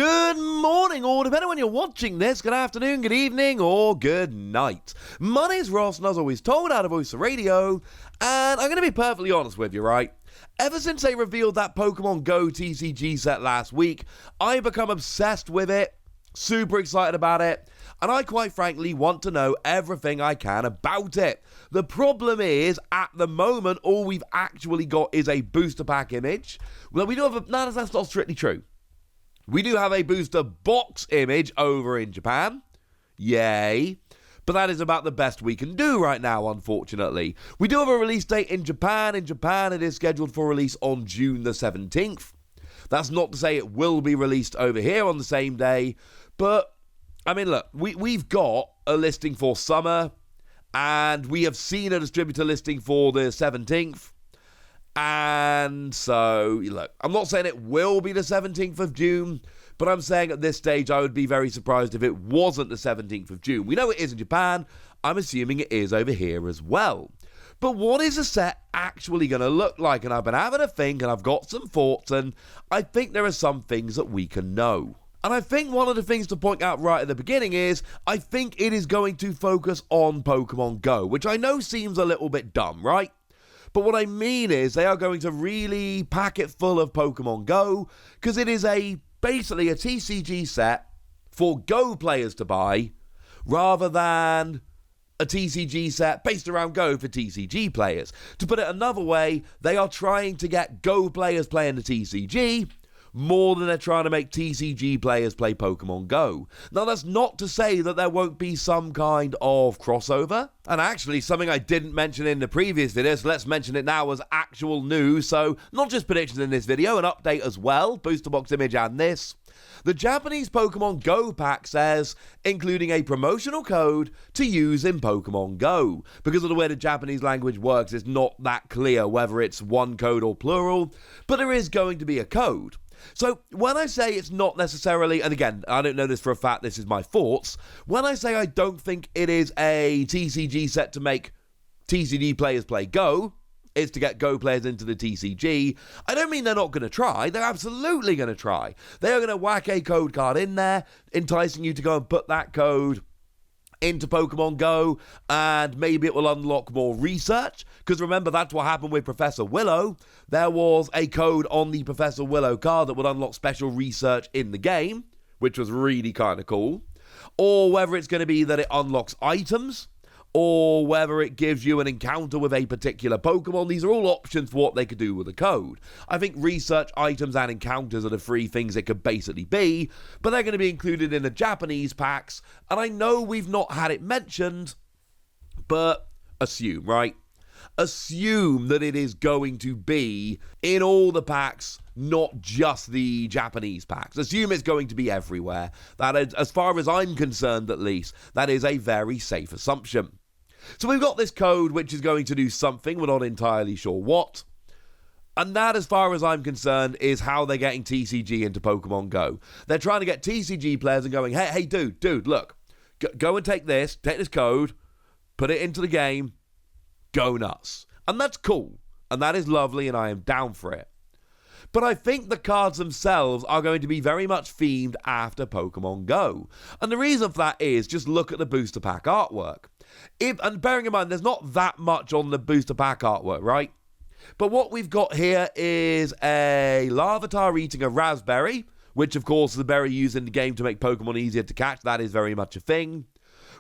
Good morning, or depending on when you're watching this, good afternoon, good evening, or good night. My name's Ross, and as always told out of Voice of Radio, and I'm going to be perfectly honest with you, right? Ever since they revealed that Pokémon GO TCG set last week, I've become obsessed with it, super excited about it, and I quite frankly want to know everything I can about it. The problem is, at the moment, all we've actually got is a booster pack image. Well, we do have a... No, that's not strictly true. We do have a booster box image over in Japan. Yay. But that is about the best we can do right now, unfortunately. We do have a release date in Japan. In Japan, it is scheduled for release on June the 17th. That's not to say it will be released over here on the same day. But, I mean, look, we've got a listing for summer. And we have seen a distributor listing for the 17th. And so, look, I'm not saying it will be the 17th of June, but I'm saying at this stage I would be very surprised if it wasn't the 17th of June. We know it is in Japan. I'm assuming it is over here as well. But what is the set actually going to look like? And I've been having a think, and I've got some thoughts, and I think there are some things that we can know. And I think one of the things to point out right at the beginning is, I think it is going to focus on Pokemon Go, which I know seems a little bit dumb, right? But what I mean is they are going to really pack it full of Pokemon Go, because it is basically a TCG set for Go players to buy, rather than a TCG set based around Go for TCG players. To put it another way, they are trying to get Go players playing the TCG, more than they're trying to make TCG players play Pokemon Go. Now, that's not to say that there won't be some kind of crossover. And actually, something I didn't mention in the previous video, so let's mention it now as actual news. So, not just predictions in this video, an update as well, booster box image and this. The Japanese Pokemon Go pack says, including a promotional code to use in Pokemon Go. Because of the way the Japanese language works, it's not that clear whether it's one code or plural, but there is going to be a code. So, when I say it's not necessarily, and again, I don't know this for a fact, this is my thoughts, when I say I don't think it is a TCG set to make TCG players play Go, it's to get Go players into the TCG, I don't mean they're not going to try, they're absolutely going to try. They are going to whack a code card in there, enticing you to go and put that code into Pokemon Go, and maybe it will unlock more research, because remember, that's what happened with Professor Willow. There was a code on the Professor Willow card that would unlock special research in the game, which was really kind of cool. Or whether it's going to be that it unlocks items, or whether it gives you an encounter with a particular Pokemon. These are all options for what they could do with the code. I think research, items, and encounters are the three things it could basically be, but they're going to be included in the Japanese packs, and I know we've not had it mentioned, but assume, right? Assume that it is going to be in all the packs, not just the Japanese packs. Assume it's going to be everywhere. That is, as far as I'm concerned at least, that is a very safe assumption. So we've got this code which is going to do something, we're not entirely sure what. And that, as far as I'm concerned, is how they're getting TCG into Pokemon Go. They're trying to get TCG players and going, hey, dude, look, go and take this code, put it into the game, go nuts. And that's cool. And that is lovely, and I am down for it. But I think the cards themselves are going to be very much themed after Pokemon Go. And the reason for that is, just look at the booster pack artwork. And bearing in mind, there's not that much on the booster pack artwork, right? But what we've got here is a Larvitar eating a raspberry, which of course is the berry used in the game to make Pokemon easier to catch. That is very much a thing.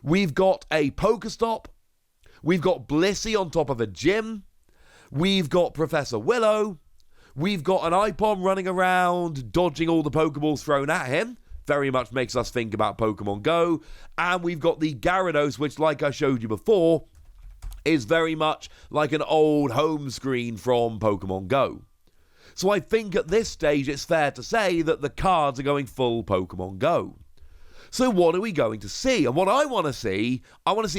We've got a Pokestop. We've got Blissey on top of a gym. We've got Professor Willow. We've got an Ipom running around, dodging all the Pokeballs thrown at him. Very much makes us think about Pokemon Go. And we've got the Gyarados, which, like I showed you before, is very much like an old home screen from Pokemon Go. So I think at this stage it's fair to say that the cards are going full Pokemon Go. So what are we going to see? And what I want to see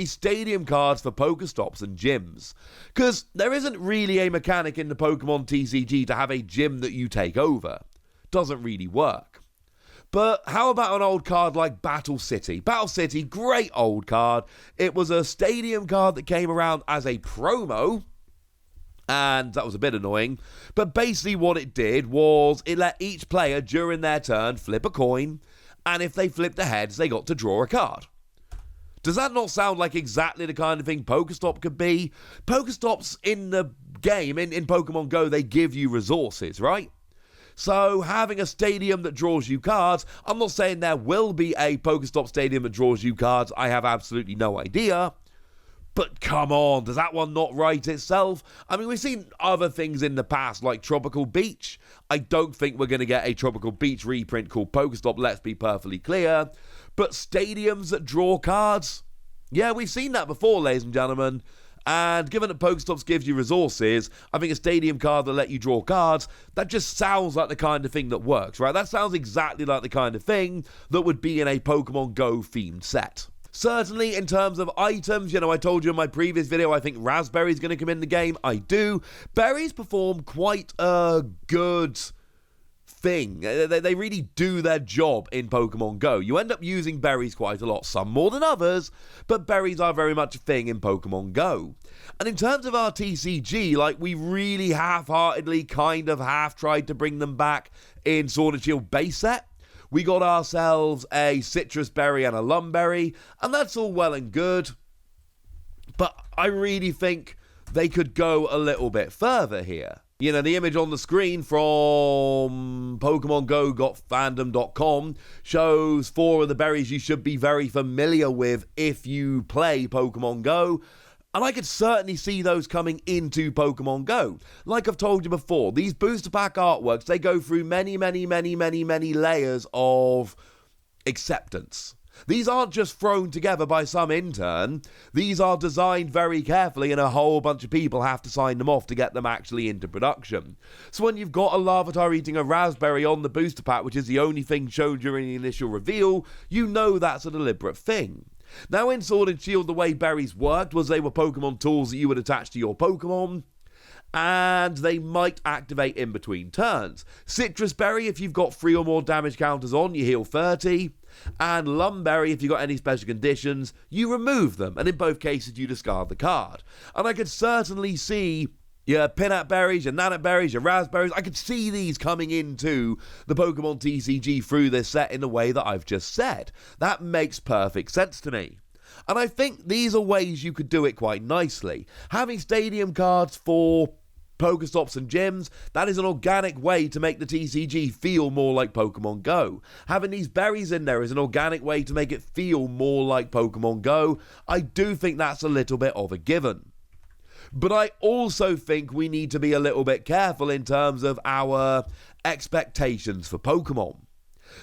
stadium cards for Pokestops and gyms. Because there isn't really a mechanic in the Pokemon TCG to have a gym that you take over. Doesn't really work. But how about an old card like Battle City? Battle City, great old card. It was a stadium card that came around as a promo. And that was a bit annoying. But basically what it did was it let each player during their turn flip a coin. And if they flipped the heads, they got to draw a card. Does that not sound like exactly the kind of thing Pokestop could be? Pokestops in the game, in Pokemon Go, they give you resources, right? So having a stadium that draws you cards, I'm not saying there will be a Pokestop stadium that draws you cards. I have absolutely no idea. But come on, does that one not write itself? I mean, we've seen other things in the past, like Tropical Beach. I don't think we're going to get a Tropical Beach reprint called Pokestop, let's be perfectly clear. But stadiums that draw cards? Yeah, we've seen that before, ladies and gentlemen. And given that Pokestops gives you resources, I think a stadium card that let you draw cards, that just sounds like the kind of thing that works, right? That sounds exactly like the kind of thing that would be in a Pokemon Go themed set. Certainly, in terms of items, I told you in my previous video, I think Raspberry's going to come in the game. I do. Berries perform quite a good thing. They really do their job in Pokemon Go. You end up using berries quite a lot, some more than others, but berries are very much a thing in Pokemon Go. And in terms of our TCG, we really half-heartedly kind of half-tried to bring them back in Sword and Shield base set. We got ourselves a citrus berry and a lumberry, and that's all well and good. But I really think they could go a little bit further here. The image on the screen from Pokemon Go Fandom.com shows 4 of the berries you should be very familiar with if you play Pokemon Go. And I could certainly see those coming into Pokemon Go. Like I've told you before, these booster pack artworks, they go through many layers of acceptance. These aren't just thrown together by some intern. These are designed very carefully, and a whole bunch of people have to sign them off to get them actually into production. So when you've got a Larvitar eating a raspberry on the booster pack, which is the only thing shown during the initial reveal, you know that's a deliberate thing. Now, in Sword and Shield, the way berries worked was they were Pokemon tools that you would attach to your Pokemon, and they might activate in between turns. Citrus Berry, if you've got 3 or more damage counters on, you heal 30, and Lumberry, if you've got any special conditions, you remove them, and in both cases, you discard the card. And I could certainly see your Pinat Berries, your Nanite Berries, your Raspberries, I could see these coming into the Pokemon TCG through this set in the way that I've just said. That makes perfect sense to me. And I think these are ways you could do it quite nicely. Having stadium cards for Pokestops and gyms, that is an organic way to make the TCG feel more like Pokemon Go. Having these berries in there is an organic way to make it feel more like Pokemon Go. I do think that's a little bit of a given. But I also think we need to be a little bit careful in terms of our expectations for Pokemon.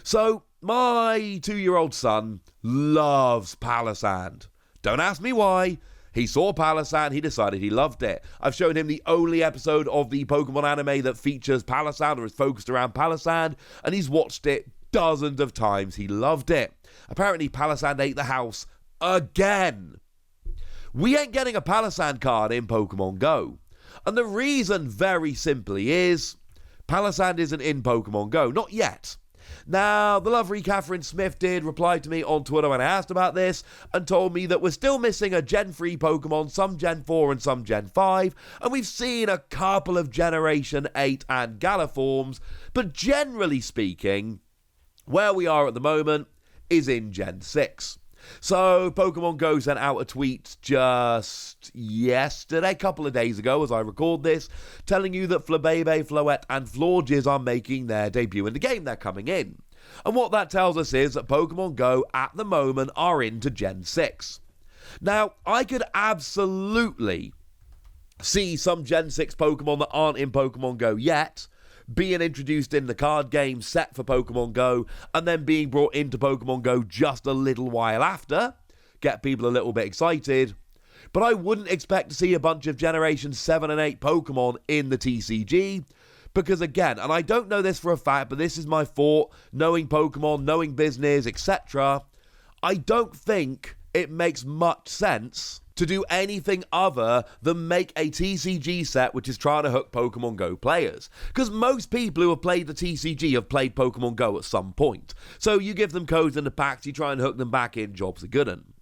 So, my 2-year-old son loves Palossand. Don't ask me why. He saw Palossand, he decided he loved it. I've shown him the only episode of the Pokemon anime that features Palossand or is focused around Palossand, and he's watched it dozens of times. He loved it. Apparently, Palossand ate the house again. We ain't getting a Palossand card in Pokemon Go. And the reason, very simply, is Palossand isn't in Pokemon Go. Not yet. Now, the lovely Catherine Smith did reply to me on Twitter when I asked about this and told me that we're still missing a Gen 3 Pokemon, some Gen 4 and some Gen 5, and we've seen a couple of Generation 8 and Galar forms, but generally speaking, where we are at the moment is in Gen 6. So, Pokemon Go sent out a tweet just yesterday, a couple of days ago as I record this, telling you that Flabebe, Floette and Florges are making their debut in the game. They're coming in. And what that tells us is that Pokemon Go at the moment are into Gen 6. Now, I could absolutely see some Gen 6 Pokemon that aren't in Pokemon Go yet being introduced in the card game set for Pokemon Go and then being brought into Pokemon Go just a little while after. Get people a little bit excited. But I wouldn't expect to see a bunch of Generation 7 and 8 Pokemon in the TCG. Because again, and I don't know this for a fact, but this is my thought, knowing Pokemon, knowing business, etc. I don't think it makes much sense to do anything other than make a TCG set which is trying to hook Pokemon Go players. Because most people who have played the TCG have played Pokemon Go at some point. So you give them codes in the packs, you try and hook them back in, jobs are good 'un.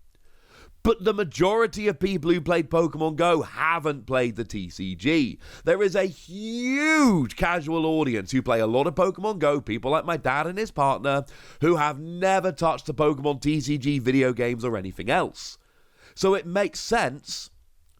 But the majority of people who played Pokemon Go haven't played the TCG. There is a huge casual audience who play a lot of Pokemon Go, people like my dad and his partner, who have never touched the Pokemon TCG video games or anything else. So it makes sense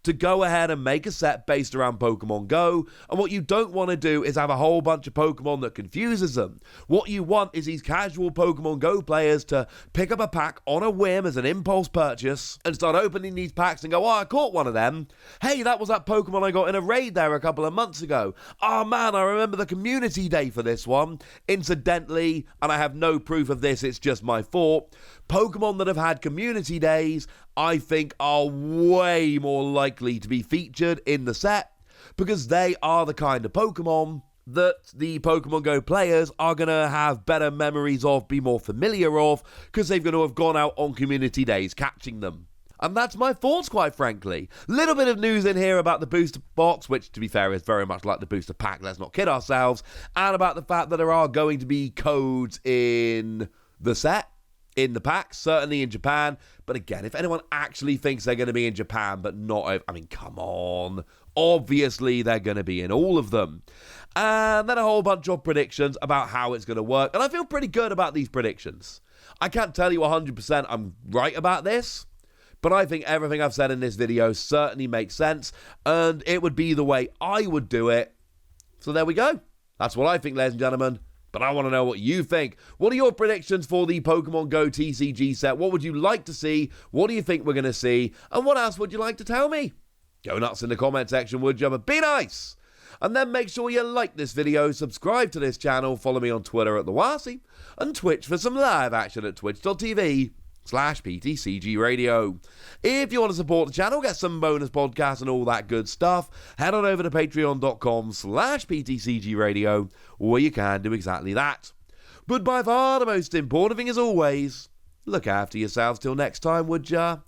to go ahead and make a set based around Pokemon Go, and what you don't want to do is have a whole bunch of Pokemon that confuses them. What you want is these casual Pokemon Go players to pick up a pack on a whim as an impulse purchase and start opening these packs and go, oh, I caught one of them. Hey, that was that Pokemon I got in a raid there a couple of months ago. Oh man, I remember the community day for this one. Incidentally, and I have no proof of this, it's just my thought, Pokemon that have had community days, I think, are way more likely to be featured in the set because they are the kind of Pokemon that the Pokemon Go players are going to have better memories of, be more familiar of, because they're going to have gone out on community days catching them. And that's my thoughts, quite frankly. Little bit of news in here about the booster box, which, to be fair, is very much like the booster pack, let's not kid ourselves, and about the fact that there are going to be codes in the set, in the packs, certainly in Japan. But again, if anyone actually thinks they're going to be in Japan, but not, I mean, come on. Obviously, they're going to be in all of them. And then a whole bunch of predictions about how it's going to work. And I feel pretty good about these predictions. I can't tell you 100% I'm right about this, but I think everything I've said in this video certainly makes sense, and it would be the way I would do it. So there we go. That's what I think, ladies and gentlemen. But I want to know what you think. What are your predictions for the Pokemon Go TCG set? What would you like to see? What do you think we're going to see? And what else would you like to tell me? Go nuts in the comment section, would you? But be nice! And then make sure you like this video, subscribe to this channel, follow me on Twitter at TheWasi, and Twitch for some live action at twitch.tv/PTCG Radio. If you want to support the channel, get some bonus podcasts and all that good stuff, head on over to patreon.com/PTCG Radio, where you can do exactly that. But by far the most important thing, as always, look after yourselves till next time, would ya?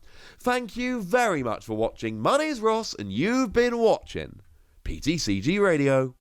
Thank you very much for watching. My name's Ross, and you've been watching PTCG Radio.